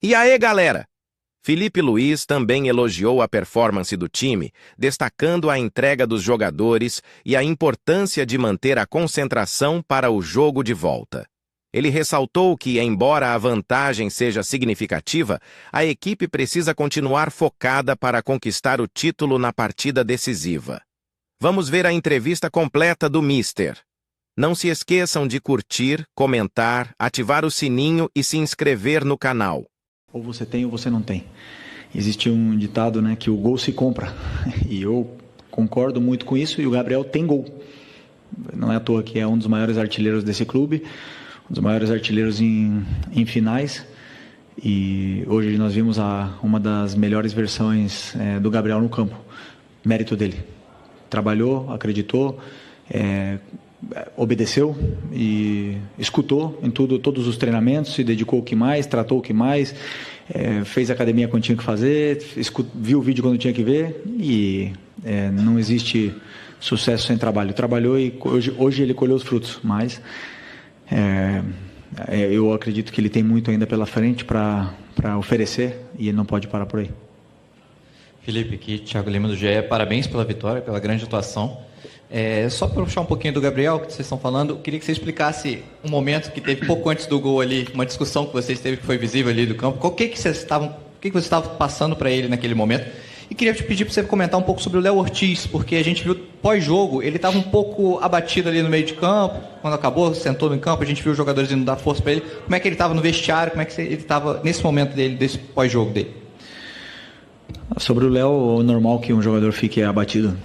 E aí, galera? Felipe Luiz também elogiou a performance do time, destacando a entrega dos jogadores e a importância de manter a concentração para o jogo de volta. Ele ressaltou que, embora a vantagem seja significativa, a equipe precisa continuar focada para conquistar o título na partida decisiva. Vamos ver a entrevista completa do Mister. Não se esqueçam de curtir, comentar, ativar o sininho e se inscrever no canal. Ou você tem ou você não tem. Existe um ditado, né, que o gol se compra. E eu concordo muito com isso, e o Gabriel tem gol. Não é à toa que é um dos maiores artilheiros desse clube, um dos maiores artilheiros em finais. E hoje nós vimos uma das melhores versões do Gabriel no campo. Mérito dele. Trabalhou, acreditou, obedeceu e escutou em todos os treinamentos, se dedicou o que mais, tratou o que mais, fez academia quando tinha que fazer, viu o vídeo quando tinha que ver, e não existe sucesso sem trabalho. Trabalhou e hoje ele colheu os frutos, mas eu acredito que ele tem muito ainda pela frente para oferecer, e ele não pode parar por aí. Felipe, aqui, Thiago Lima do GE, parabéns pela vitória, pela grande atuação. Só para puxar um pouquinho do Gabriel, que vocês estão falando, eu queria que você explicasse um momento que teve pouco antes do gol ali, uma discussão que vocês teve que foi visível ali do campo. O que vocês estavam passando para ele naquele momento? E queria te pedir para você comentar um pouco sobre o Léo Ortiz, porque a gente viu pós-jogo, ele estava um pouco abatido ali no meio de campo, quando acabou, sentou no campo, a gente viu os jogadores indo dar força para ele. Como é que ele estava no vestiário, como é que ele estava nesse momento dele, desse pós-jogo dele? Sobre o Léo, é normal que um jogador fique abatido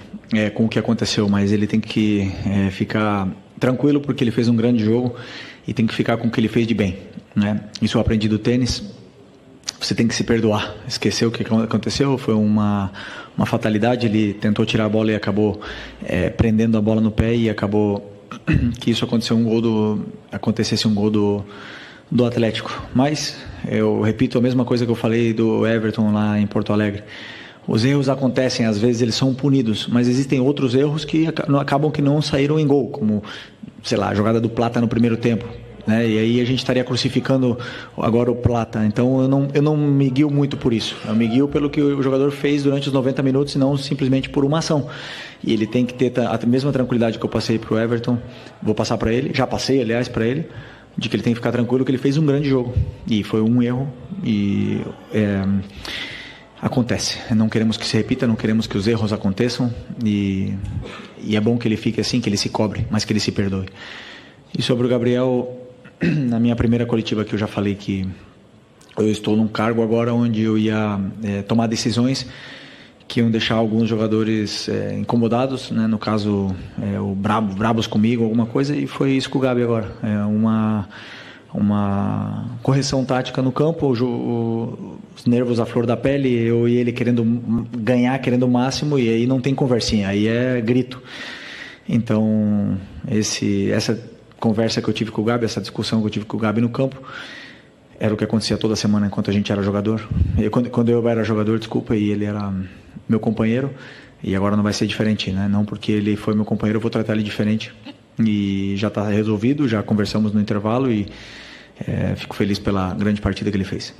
com o que aconteceu, mas ele tem que ficar tranquilo porque ele fez um grande jogo e tem que ficar com o que ele fez de bem, né? Isso eu aprendi do tênis. Você tem que se perdoar. Esqueceu o que aconteceu, foi uma fatalidade. Ele tentou tirar a bola e acabou prendendo a bola no pé, e acabou que isso acontecesse um gol do Atlético. Mas eu repito a mesma coisa que eu falei do Everton lá em Porto Alegre. Os erros acontecem, às vezes eles são punidos, mas existem outros erros que acabam que não saíram em gol, como, sei lá, a jogada do Plata no primeiro tempo, né? E aí a gente estaria crucificando agora o Plata. Então eu não me guio muito por isso. Eu me guio pelo que o jogador fez durante os 90 minutos e não simplesmente por uma ação. E ele tem que ter a mesma tranquilidade que eu passei para o Everton, vou passar para ele, já passei, aliás, para ele, de que ele tem que ficar tranquilo, que ele fez um grande jogo. E foi um erro e acontece. Não queremos que se repita, não queremos que os erros aconteçam, e é bom que ele fique assim, que ele se cobre, mas que ele se perdoe. E sobre o Gabriel, na minha primeira coletiva que eu já falei que eu estou num cargo agora onde eu ia tomar decisões que iam deixar alguns jogadores incomodados, né? No caso, brabos comigo, alguma coisa, e foi isso com o Gabi agora. Uma correção tática no campo, os nervos à flor da pele, eu e ele querendo ganhar, querendo o máximo, e aí não tem conversinha, aí é grito. Então, essa conversa que eu tive com o Gabi, essa discussão que eu tive com o Gabi no campo, era o que acontecia toda semana enquanto a gente era jogador. Quando eu era jogador, e ele era meu companheiro, e agora não vai ser diferente, né? Não porque ele foi meu companheiro eu vou tratar ele diferente. E já está resolvido, já conversamos no intervalo, e fico feliz pela grande partida que ele fez.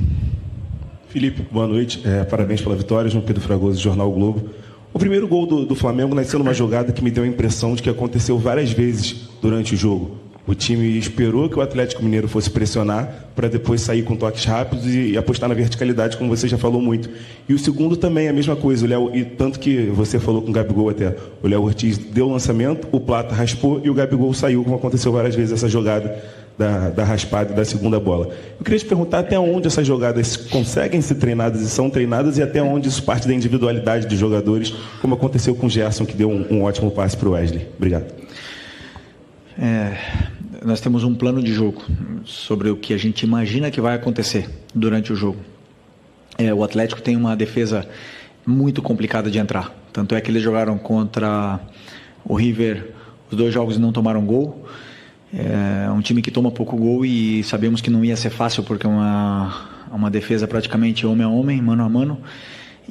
Felipe, boa noite, parabéns pela vitória. João Pedro Fragoso, Jornal o Globo. O primeiro gol do Flamengo nasceu numa jogada que me deu a impressão de que aconteceu várias vezes durante o jogo. O time esperou que o Atlético Mineiro fosse pressionar para depois sair com toques rápidos e apostar na verticalidade, como você já falou muito. E o segundo também é a mesma coisa. E tanto que você falou com o Gabigol até. O Léo Ortiz deu o lançamento, o Plata raspou e o Gabigol saiu, como aconteceu várias vezes essa jogada da raspada e da segunda bola. Eu queria te perguntar até onde essas jogadas conseguem ser treinadas e são treinadas, e até onde isso parte da individualidade dos jogadores, como aconteceu com o Gerson, que deu um ótimo passe para o Wesley. Obrigado. Nós temos um plano de jogo sobre o que a gente imagina que vai acontecer durante o jogo. O Atlético tem uma defesa muito complicada de entrar. Tanto é que eles jogaram contra o River, os 2 jogos não tomaram gol. É um time que toma pouco gol e sabemos que não ia ser fácil, porque é uma defesa praticamente homem a homem, mano a mano.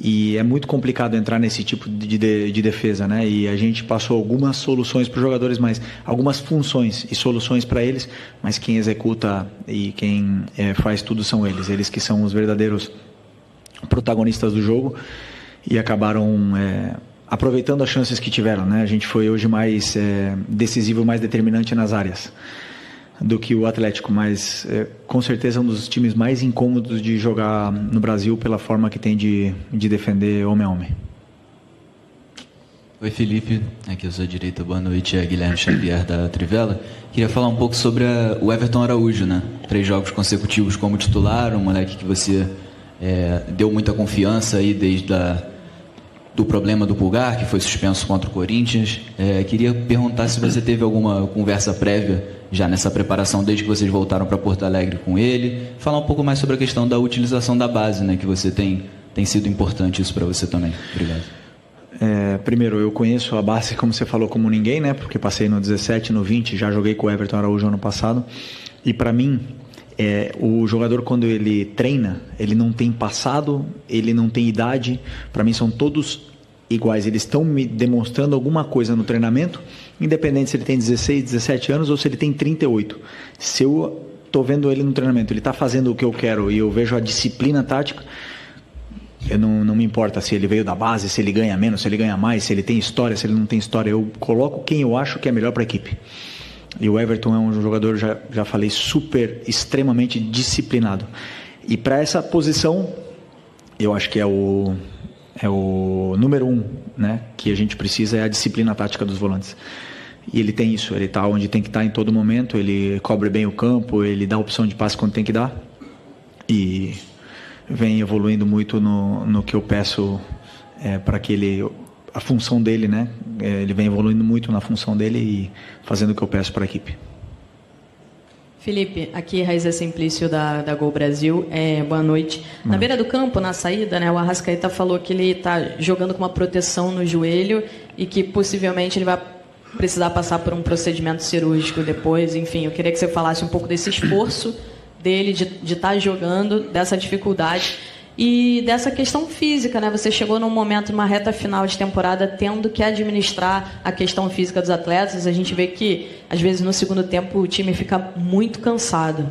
E é muito complicado entrar nesse tipo de defesa, né? E a gente passou algumas soluções para os jogadores, mas algumas funções e soluções para eles, mas quem executa e quem faz tudo são eles. Eles que são os verdadeiros protagonistas do jogo e acabaram aproveitando as chances que tiveram, né? A gente foi hoje mais decisivo, mais determinante nas áreas do que o Atlético, mas com certeza é um dos times mais incômodos de jogar no Brasil pela forma que tem de defender homem a homem. Oi, Felipe, aqui à sua direita, boa noite, é Guilherme Xavier da Trivela. Queria falar um pouco sobre o Everton Araújo, né? 3 jogos consecutivos como titular, um moleque que você deu muita confiança aí desde do problema do pulgar, que foi suspenso contra o Corinthians. Queria perguntar se você teve alguma conversa prévia já nessa preparação, desde que vocês voltaram para Porto Alegre com ele. Falar um pouco mais sobre a questão da utilização da base, né, que você tem sido importante isso para você também. Obrigado. Primeiro, eu conheço a base, como você falou, como ninguém, né, porque passei no 17, no 20, já joguei com o Everton Araújo ano passado. E para mim, o jogador, quando ele treina, ele não tem passado, ele não tem idade. Para mim são todos iguais, eles estão me demonstrando alguma coisa no treinamento, independente se ele tem 16, 17 anos ou se ele tem 38. Se eu estou vendo ele no treinamento, ele está fazendo o que eu quero e eu vejo a disciplina tática, eu não me importa se ele veio da base, se ele ganha menos, se ele ganha mais, se ele tem história, se ele não tem história. Eu coloco quem eu acho que é melhor para a equipe. E o Everton é um jogador, já falei, extremamente disciplinado. E para essa posição, eu acho que é o número 1, né, que a gente precisa, é a disciplina tática dos volantes. E ele tem isso, ele está onde tem que estar em todo momento, ele cobre bem o campo, ele dá opção de passe quando tem que dar. E vem evoluindo muito no que eu peço para que a função dele, né? Ele vem evoluindo muito na função dele e fazendo o que eu peço para a equipe. Felipe, aqui Raíza Simplício da Gol Brasil, boa noite. Na beira do campo, na saída, né, o Arrascaeta falou que ele está jogando com uma proteção no joelho e que possivelmente ele vai precisar passar por um procedimento cirúrgico depois. Enfim, eu queria que você falasse um pouco desse esforço dele de estar jogando, dessa dificuldade e dessa questão física, né? Você chegou num momento, numa reta final de temporada, tendo que administrar a questão física dos atletas. A gente vê que, às vezes, no segundo tempo, o time fica muito cansado.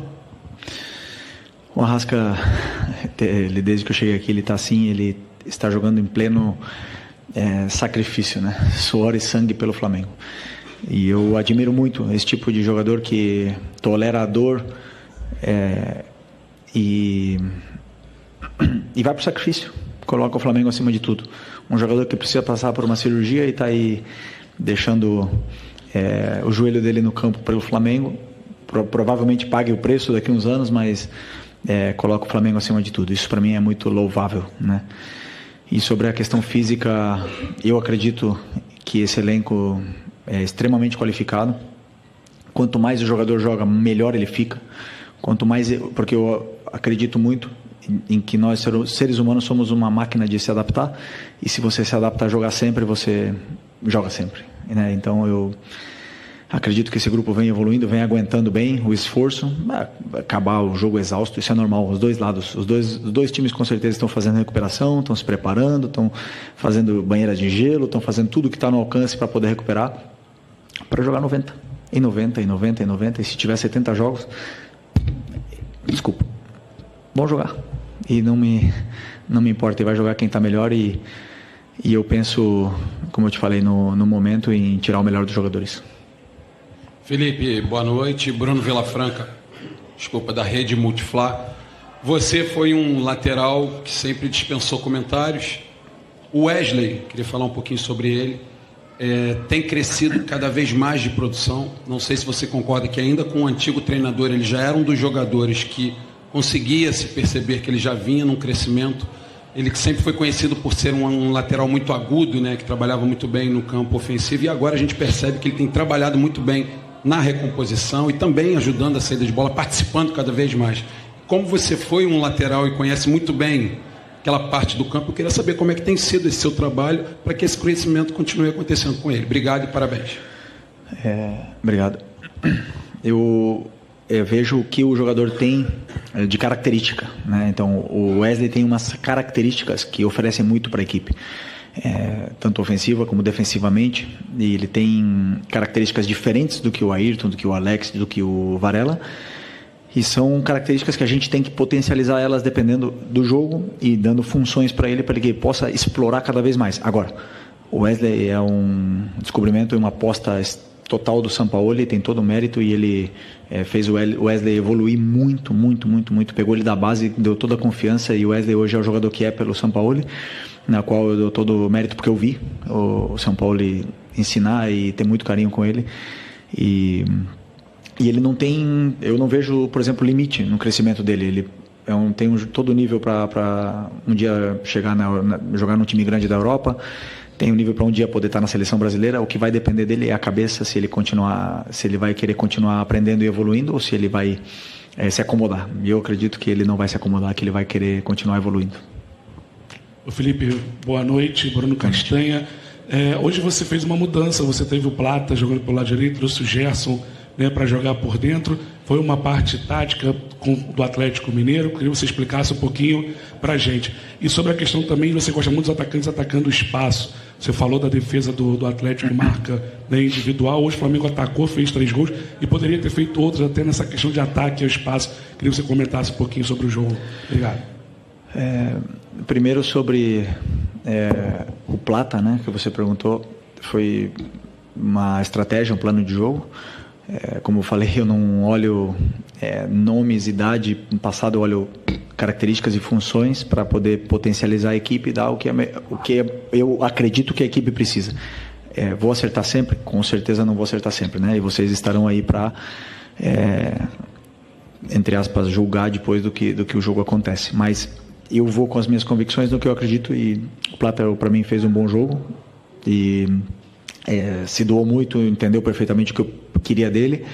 O Arrasca, desde que eu cheguei aqui, ele está assim, ele está jogando em pleno sacrifício, né? Suor e sangue pelo Flamengo. E eu admiro muito esse tipo de jogador que tolera a dor e vai para o sacrifício, coloca o Flamengo acima de tudo. Um jogador que precisa passar por uma cirurgia e está aí deixando o joelho dele no campo pelo Flamengo, provavelmente pague o preço daqui a uns anos, mas coloca o Flamengo acima de tudo. Isso para mim é muito louvável, né? E sobre a questão física, eu acredito que esse elenco é extremamente qualificado. Quanto mais o jogador joga, melhor ele fica. Quanto mais, porque eu acredito muito em que nós, seres humanos, somos uma máquina de se adaptar, e se você se adapta a jogar sempre, você joga sempre, né? Então eu acredito que esse grupo vem evoluindo, vem aguentando bem o esforço. Acabar o jogo exausto, isso é normal, os dois lados, os dois times com certeza estão fazendo recuperação, estão se preparando, estão fazendo banheira de gelo, estão fazendo tudo que está no alcance para poder recuperar, para jogar 90, e 90, e 90, e 90, e se tiver 70 jogos, desculpa, vão jogar. E não me importa, e vai jogar quem está melhor, e eu penso, como eu te falei, no momento, em tirar o melhor dos jogadores. Felipe, boa noite. Bruno Vilafranca, da Rede Multiflá. Você foi um lateral que sempre dispensou comentários. O Wesley, queria falar um pouquinho sobre ele, tem crescido cada vez mais de produção. Não sei se você concorda que ainda com o antigo treinador ele já era um dos jogadores que conseguia se perceber que ele já vinha num crescimento. Ele que sempre foi conhecido por ser um lateral muito agudo, né, que trabalhava muito bem no campo ofensivo, e agora a gente percebe que ele tem trabalhado muito bem na recomposição e também ajudando a saída de bola, participando cada vez mais. Como você foi um lateral e conhece muito bem aquela parte do campo, eu queria saber como é que tem sido esse seu trabalho para que esse crescimento continue acontecendo com ele. Obrigado e parabéns. Obrigado. vejo o que o jogador tem de característica, né? Então, o Wesley tem umas características que oferecem muito para a equipe, tanto ofensiva como defensivamente, e ele tem características diferentes do que o Ayrton, do que o Alex, do que o Varela, e são características que a gente tem que potencializar elas dependendo do jogo e dando funções para ele que ele possa explorar cada vez mais. Agora, o Wesley é um descobrimento e uma aposta total do Sampaoli, tem todo o mérito, e ele fez o Wesley evoluir muito, pegou ele da base, deu toda a confiança, e o Wesley hoje é o jogador que é pelo Sampaoli, na qual eu dou todo o mérito porque eu vi o Sampaoli ensinar e ter muito carinho com ele, e ele não tem, eu não vejo, por exemplo, limite no crescimento dele. Ele tem todo o nível para um dia chegar jogar num time grande da Europa, tem um nível para um dia poder estar na seleção brasileira. O que vai depender dele é a cabeça, se ele vai querer continuar aprendendo e evoluindo, ou se ele vai se acomodar. E eu acredito que ele não vai se acomodar, que ele vai querer continuar evoluindo. Ô Felipe, boa noite. Bruno Castanha. Hoje você fez uma mudança, você teve o Plata jogando pelo lado direito, trouxe o Gerson, né, para jogar por dentro. Foi uma parte tática do Atlético Mineiro. Queria que você explicasse um pouquinho para a gente. E sobre a questão também, você gosta muito dos atacantes atacando o espaço. Você falou da defesa do Atlético, marca, né, individual. Hoje o Flamengo atacou, fez 3 gols e poderia ter feito outros até nessa questão de ataque ao espaço. Queria que você comentasse um pouquinho sobre o jogo. Obrigado. Primeiro sobre o Plata, né, que você perguntou. Foi uma estratégia, um plano de jogo. Como eu falei, eu não olho nomes, idade, no passado eu olho características e funções para poder potencializar a equipe e dar o que eu acredito que a equipe precisa. Vou acertar sempre? Com certeza não vou acertar sempre, né? E vocês estarão aí para, entre aspas, julgar depois do que o jogo acontece. Mas eu vou com as minhas convicções no que eu acredito, e o Plata, para mim, fez um bom jogo e se doou muito, entendeu perfeitamente o que eu queria dele,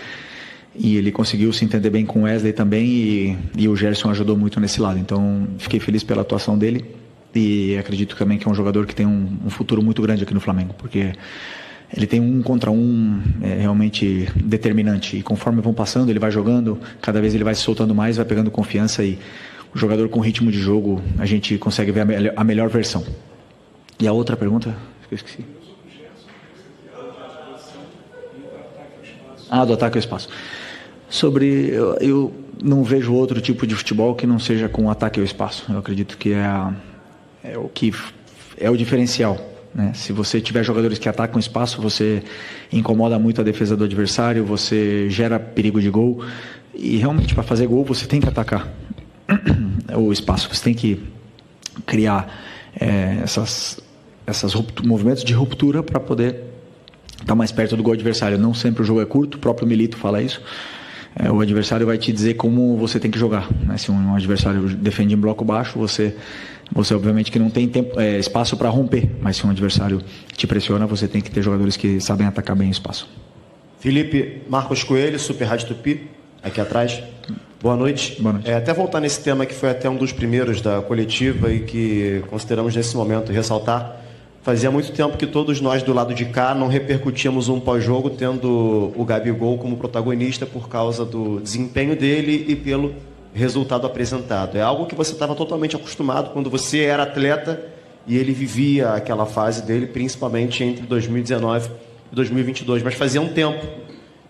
e ele conseguiu se entender bem com o Wesley também, e o Gerson ajudou muito nesse lado. Então fiquei feliz pela atuação dele, e acredito também que é um jogador que tem um futuro muito grande aqui no Flamengo, porque ele tem 1 contra 1 realmente determinante, e conforme vão passando, ele vai jogando, cada vez ele vai se soltando mais, vai pegando confiança, e o jogador com ritmo de jogo, a gente consegue ver a melhor versão. E a outra pergunta? Eu esqueci. Do ataque ao espaço. Eu não vejo outro tipo de futebol que não seja com ataque ao espaço. Eu acredito que é o diferencial, né? Se você tiver jogadores que atacam o espaço, você incomoda muito a defesa do adversário, você gera perigo de gol, e realmente para fazer gol você tem que atacar o espaço, você tem que criar esses movimentos de ruptura para poder estar mais perto do gol adversário. Não sempre o jogo é curto, o próprio Milito fala isso. O adversário vai te dizer como você tem que jogar, né? Se um adversário defende em bloco baixo, você obviamente que não tem espaço para romper, mas se um adversário te pressiona, você tem que ter jogadores que sabem atacar bem o espaço. Felipe, Marcos Coelho, Super Rádio Tupi, aqui atrás. Boa noite. Boa noite. Até voltar nesse tema que foi até um dos primeiros da coletiva e que consideramos nesse momento ressaltar. Fazia muito tempo que todos nós do lado de cá não repercutíamos um pós-jogo tendo o Gabigol como protagonista por causa do desempenho dele e pelo resultado apresentado. É algo que você estava totalmente acostumado quando você era atleta e ele vivia aquela fase dele, principalmente entre 2019 e 2022. Mas fazia um tempo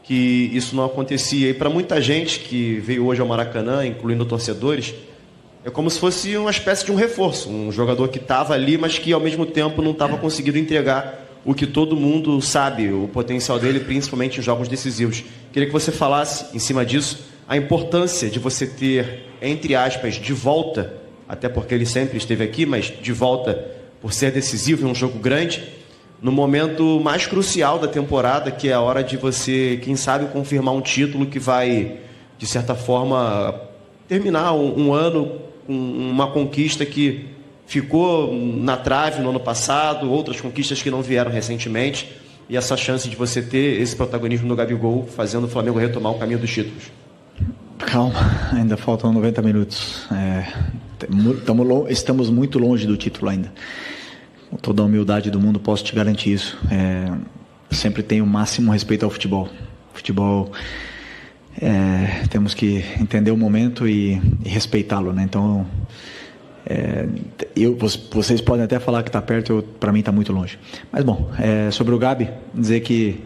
que isso não acontecia. E para muita gente que veio hoje ao Maracanã, incluindo torcedores, é como se fosse uma espécie de um reforço, um jogador que estava ali, mas que ao mesmo tempo não estava conseguindo entregar o que todo mundo sabe, o potencial dele, principalmente em jogos decisivos. Queria que você falasse, em cima disso, a importância de você ter, entre aspas, de volta, até porque ele sempre esteve aqui, mas de volta por ser decisivo em um jogo grande, no momento mais crucial da temporada, que é a hora de você, quem sabe, confirmar um título que vai, de certa forma, terminar um ano com uma conquista que ficou na trave no ano passado, outras conquistas que não vieram recentemente, e essa chance de você ter esse protagonismo no Gabigol, fazendo o Flamengo retomar o caminho dos títulos. Calma, ainda faltam 90 minutos. Estamos muito longe do título ainda. Com toda a humildade do mundo, posso te garantir isso. Sempre tenho o máximo respeito ao futebol. Futebol temos que entender o momento e respeitá-lo, né? Então, vocês podem até falar que está perto, para mim está muito longe. Mas, bom, sobre o Gabi, dizer que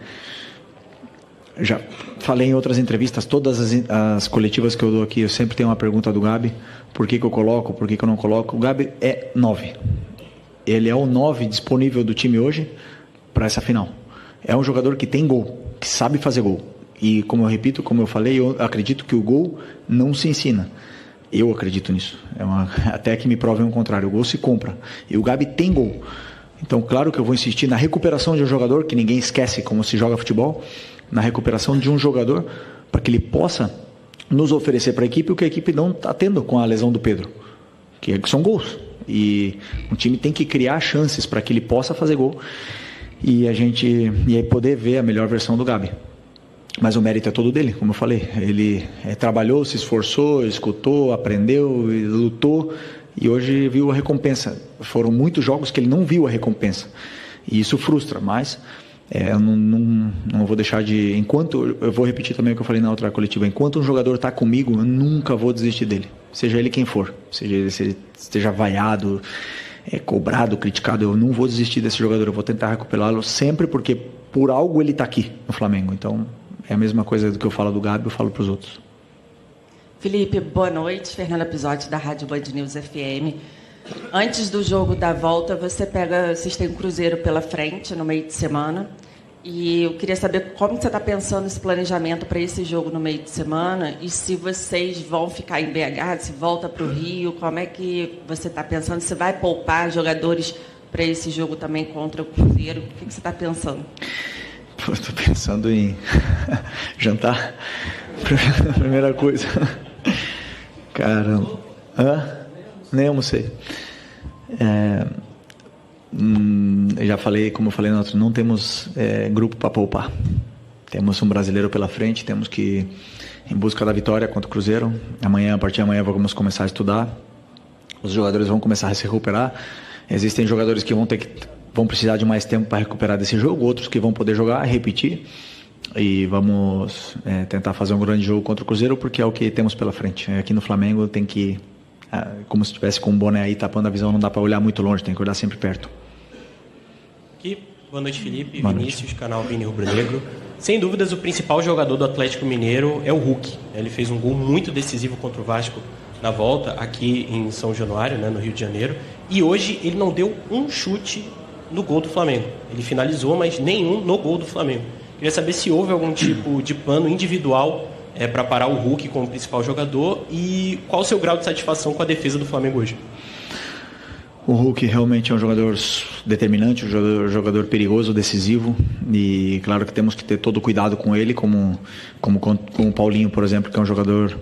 já falei em outras entrevistas, todas as coletivas que eu dou aqui, eu sempre tenho uma pergunta do Gabi: por que eu coloco, por que eu não coloco? O Gabi é 9. Ele é o 9 disponível do time hoje para essa final. É um jogador que tem gol, que sabe fazer gol. E, como eu repito, como eu falei, eu acredito que o gol não se ensina. Eu acredito nisso. Até que me provem o contrário. O gol se compra. E o Gabi tem gol. Então, claro que eu vou insistir na recuperação de um jogador, que ninguém esquece como se joga futebol, na recuperação de um jogador, para que ele possa nos oferecer para a equipe o que a equipe não está tendo com a lesão do Pedro, que são gols. E o time tem que criar chances para que ele possa fazer gol e aí poder ver a melhor versão do Gabi. Mas o mérito é todo dele, como eu falei. Ele trabalhou, se esforçou, escutou, aprendeu, lutou e hoje viu a recompensa. Foram muitos jogos que ele não viu a recompensa e isso frustra, mas eu não vou deixar de... Eu vou repetir também o que eu falei na outra coletiva: enquanto um jogador está comigo, eu nunca vou desistir dele, seja ele quem for, seja ele, se ele esteja vaiado, cobrado, criticado, eu não vou desistir desse jogador, eu vou tentar recuperá-lo sempre, porque por algo ele está aqui no Flamengo. Então é a mesma coisa do que eu falo do Gabi, eu falo para os outros. Felipe, boa noite. Fernanda Pisotti, da Rádio Band News FM. Antes do jogo da volta, vocês têm um Cruzeiro pela frente no meio de semana, e eu queria saber como você está pensando esse planejamento para esse jogo no meio de semana, e se vocês vão ficar em BH, se volta para o Rio, como é que você está pensando? Você vai poupar jogadores para esse jogo também contra o Cruzeiro? O que você está pensando? Estou pensando em jantar, primeira coisa. Caramba. Nem almocei. Eu já falei, como eu falei na outra, não temos grupo para poupar. Temos um brasileiro pela frente, temos que ir em busca da vitória contra o Cruzeiro. A partir de amanhã vamos começar a estudar. Os jogadores vão começar a se recuperar. Existem jogadores que vão precisar de mais tempo para recuperar desse jogo, outros que vão poder jogar, repetir. E vamos tentar fazer um grande jogo contra o Cruzeiro, porque é o que temos pela frente. Aqui no Flamengo tem que... como se estivesse com um boné aí tapando a visão, não dá para olhar muito longe, tem que olhar sempre perto. Boa noite, Felipe. Boa Vinícius, noite. Canal Vini Rubro Negro. Sem dúvidas, o principal jogador do Atlético Mineiro é o Hulk. Ele fez um gol muito decisivo contra o Vasco na volta, aqui em São Januário, no Rio de Janeiro. E hoje ele não deu um chute no gol do Flamengo. Ele finalizou, mas nenhum no gol do Flamengo. Queria saber se houve algum tipo de plano individual para parar o Hulk como principal jogador, e qual o seu grau de satisfação com a defesa do Flamengo hoje? O Hulk realmente é um jogador determinante, um jogador perigoso, decisivo, e claro que temos que ter todo o cuidado com ele, como com o Paulinho, por exemplo, que é um jogador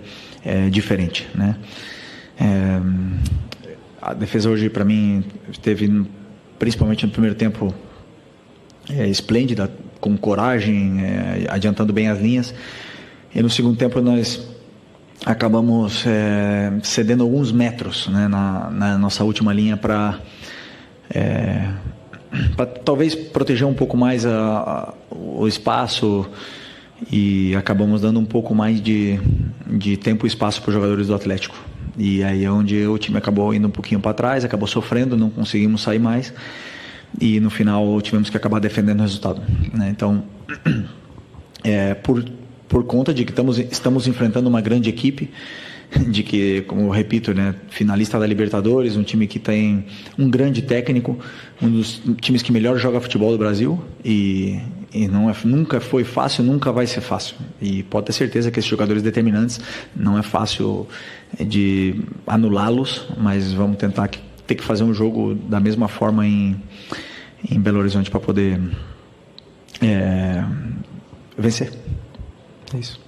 diferente, né? A defesa hoje, para mim, esteve, principalmente no primeiro tempo, esplêndida, com coragem, adiantando bem as linhas. E no segundo tempo nós acabamos cedendo alguns metros, né, na nossa última linha para talvez proteger um pouco mais o espaço, e acabamos dando um pouco mais de tempo e espaço para os jogadores do Atlético. E aí é onde o time acabou indo um pouquinho para trás, acabou sofrendo, não conseguimos sair mais, e no final tivemos que acabar defendendo o resultado, né? Então, por conta de que estamos enfrentando uma grande equipe, de que, como eu repito, né, finalista da Libertadores, um time que tem um grande técnico, um dos times que melhor joga futebol do Brasil, e nunca foi fácil, nunca vai ser fácil. E pode ter certeza que esses jogadores determinantes não é fácil de anulá-los, mas vamos tentar ter que fazer um jogo da mesma forma em Belo Horizonte para poder vencer. É isso.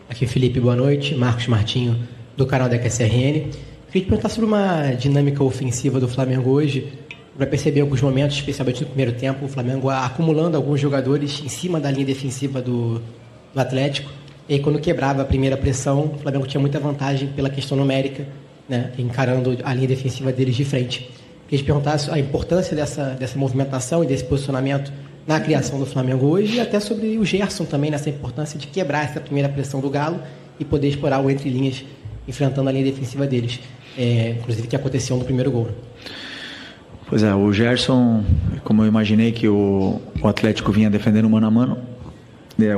Aqui Felipe, boa noite. Marcos Martinho, do canal da QSRN. Queria te perguntar sobre uma dinâmica ofensiva do Flamengo hoje. Vai perceber em alguns momentos, especialmente no primeiro tempo, o Flamengo acumulando alguns jogadores em cima da linha defensiva do Atlético. E aí, quando quebrava a primeira pressão, o Flamengo tinha muita vantagem pela questão numérica, né, encarando a linha defensiva deles de frente. Queria te perguntar a importância dessa movimentação e desse posicionamento na criação do Flamengo hoje, e até sobre o Gerson também, nessa importância de quebrar essa primeira pressão do Galo e poder explorar o entre linhas, enfrentando a linha defensiva deles, inclusive que aconteceu no primeiro gol. Pois é, o Gerson, como eu imaginei que o Atlético vinha defendendo mano a mano,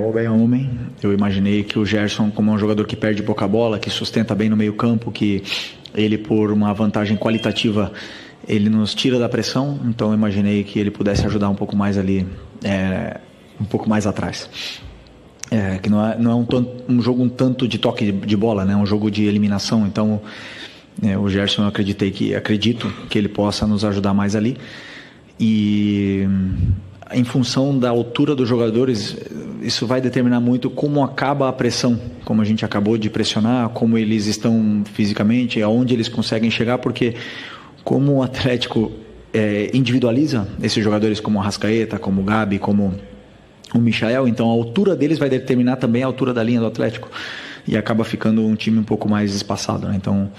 homem a homem, eu imaginei que o Gerson, como é um jogador que perde pouca bola, que sustenta bem no meio campo, que ele, por uma vantagem qualitativa, ele nos tira da pressão, então eu imaginei que ele pudesse ajudar um pouco mais ali, um pouco mais atrás. Que não é um jogo um tanto de toque de bola, né? É um jogo de eliminação, então o Gerson, eu acredito que ele possa nos ajudar mais ali. E em função da altura dos jogadores, isso vai determinar muito como acaba a pressão, como a gente acabou de pressionar, como eles estão fisicamente, aonde eles conseguem chegar, porque como o Atlético individualiza esses jogadores como o Arrascaeta, como o Gabi, como o Michael, então a altura deles vai determinar também a altura da linha do Atlético e acaba ficando um time um pouco mais espaçado, né? Então,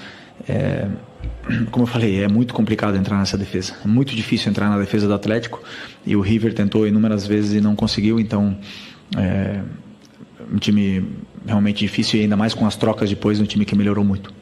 como eu falei, é muito complicado entrar nessa defesa, é muito difícil entrar na defesa do Atlético, e o River tentou inúmeras vezes e não conseguiu, então um time realmente difícil, e ainda mais com as trocas depois, um time que melhorou muito.